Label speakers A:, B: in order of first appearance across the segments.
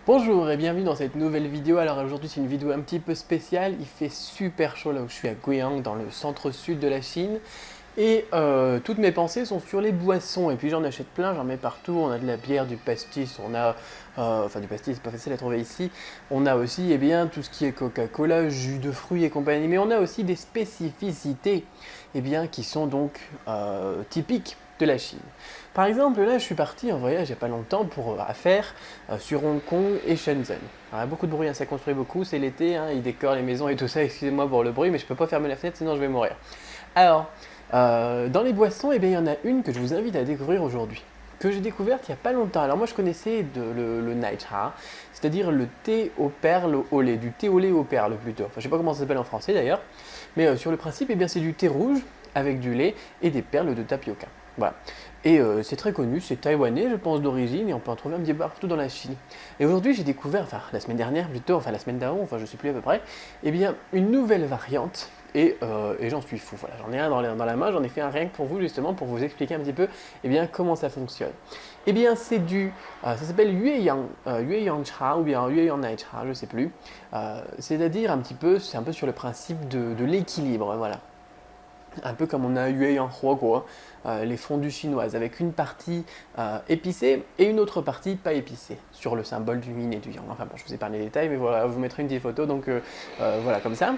A: Bonjour et bienvenue dans cette nouvelle vidéo. Alors aujourd'hui c'est une vidéo un petit peu spéciale, il fait super chaud là où je suis à Guiyang dans le centre-sud de la Chine et toutes mes pensées sont sur les boissons et puis j'en achète plein, j'en mets partout, on a de la bière, du pastis, on a, enfin du pastis c'est pas facile à trouver ici, on a aussi tout ce qui est Coca-Cola, jus de fruits et compagnie, mais on a aussi des spécificités qui sont donc typiques de la Chine. Par exemple, là, je suis parti en voyage il n'y a pas longtemps pour affaires sur Hong Kong et Shenzhen. Alors, il y a beaucoup de bruit, hein, ça construit beaucoup, c'est l'été, hein, ils décorent les maisons et tout ça, excusez-moi pour le bruit, mais je ne peux pas fermer la fenêtre sinon je vais mourir. Alors, dans les boissons, il y en a une que je vous invite à découvrir aujourd'hui, que j'ai découverte il n'y a pas longtemps. Alors moi je connaissais le Nai Cha, c'est-à-dire le thé aux perles au lait, du thé au lait aux perles plutôt. Enfin je sais pas comment ça s'appelle en français d'ailleurs, mais sur le principe, c'est du thé rouge avec du lait et des perles de tapioca. Voilà. Et c'est très connu, c'est taïwanais, je pense, d'origine, et on peut en trouver un petit peu partout dans la Chine. Et aujourd'hui, j'ai découvert, enfin la semaine dernière plutôt, enfin la semaine d'avant, enfin je sais plus à peu près, une nouvelle variante, et j'en suis fou. Voilà, j'en ai un dans la main, j'en ai fait un rien que pour vous, justement, pour vous expliquer un petit peu comment ça fonctionne. C'est ça s'appelle Yueyang Cha, ou bien Yueyang Nai Cha, je sais plus. C'est-à-dire c'est un peu sur le principe de l'équilibre, voilà. Un peu comme on a Yueyang Huoguo, les fondues chinoises, avec une partie épicée et une autre partie pas épicée, sur le symbole du yin et du yang. Enfin bon, je vous ai parlé des détails, mais voilà, je vous mettrai une petite photo, donc voilà, comme ça.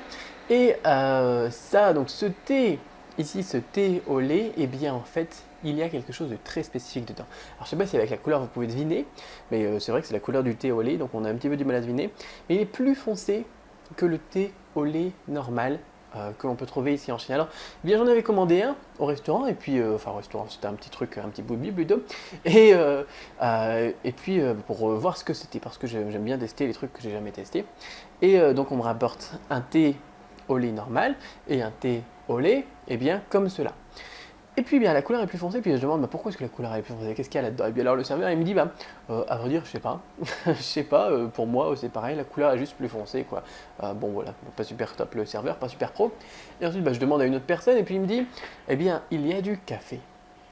A: Et donc ce thé, ici, ce thé au lait, en fait, il y a quelque chose de très spécifique dedans. Alors je sais pas si avec la couleur vous pouvez deviner, mais c'est vrai que c'est la couleur du thé au lait, donc on a un petit peu du mal à deviner. Mais il est plus foncé que le thé au lait normal que l'on peut trouver ici en Chine. Alors, j'en avais commandé un au restaurant, et puis, enfin, au restaurant, c'était un petit truc, un petit bout-bi plutôt, pour voir ce que c'était, parce que j'aime bien tester les trucs que j'ai jamais testés. Et donc, on me rapporte un thé au lait normal et un thé au lait, comme cela. Et puis la couleur est plus foncée, puis je demande pourquoi est-ce que la couleur est plus foncée, qu'est-ce qu'il y a là-dedans. Et bien alors le serveur il me dit à vrai dire je sais pas, je sais pas, pour moi c'est pareil, la couleur est juste plus foncée quoi. Bon voilà, pas super top le serveur, pas super pro. Et ensuite je demande à une autre personne et puis il me dit il y a du café.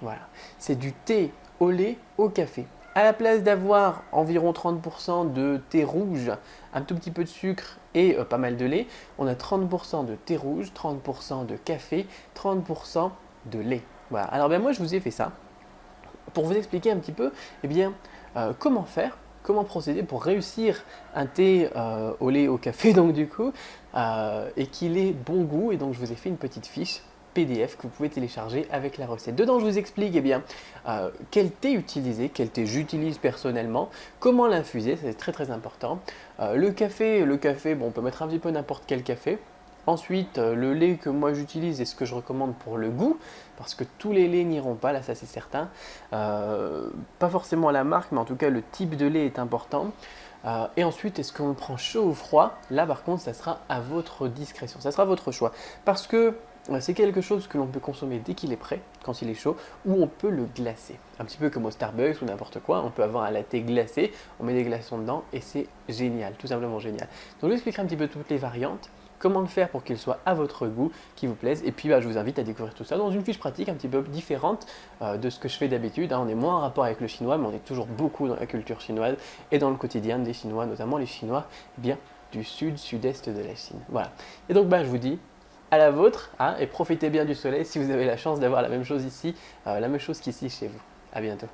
A: Voilà, c'est du thé au lait au café. À la place d'avoir environ 30% de thé rouge, un tout petit peu de sucre et pas mal de lait, on a 30% de thé rouge, 30% de café, 30% de lait. Voilà. Alors moi je vous ai fait ça pour vous expliquer un petit peu comment faire, comment procéder pour réussir un thé au lait au café donc du coup et qu'il ait bon goût. Et donc je vous ai fait une petite fiche PDF que vous pouvez télécharger avec la recette. Dedans je vous explique quel thé utiliser, quel thé j'utilise personnellement, comment l'infuser, c'est très très important. Le café, bon, on peut mettre un petit peu n'importe quel café. Ensuite, le lait que moi j'utilise et ce que je recommande pour le goût, parce que tous les laits n'iront pas, là ça c'est certain. Pas forcément la marque, mais en tout cas le type de lait est important. Et ensuite, est-ce qu'on le prend chaud ou froid? Là par contre, ça sera à votre discrétion, ça sera votre choix. Parce que c'est quelque chose que l'on peut consommer dès qu'il est prêt, quand il est chaud, ou on peut le glacer. Un petit peu comme au Starbucks ou n'importe quoi, on peut avoir un latte glacé, on met des glaçons dedans et c'est génial, tout simplement génial. Donc je vous expliquerai un petit peu toutes les variantes, comment le faire pour qu'il soit à votre goût, qui vous plaise. Et puis je vous invite à découvrir tout ça dans une fiche pratique un petit peu différente de ce que je fais d'habitude. On est moins en rapport avec le chinois, mais on est toujours beaucoup dans la culture chinoise et dans le quotidien des Chinois, notamment les Chinois du sud-est de la Chine. Voilà. Et donc je vous dis à la vôtre, et profitez bien du soleil si vous avez la chance d'avoir la même chose ici, la même chose qu'ici chez vous. À bientôt.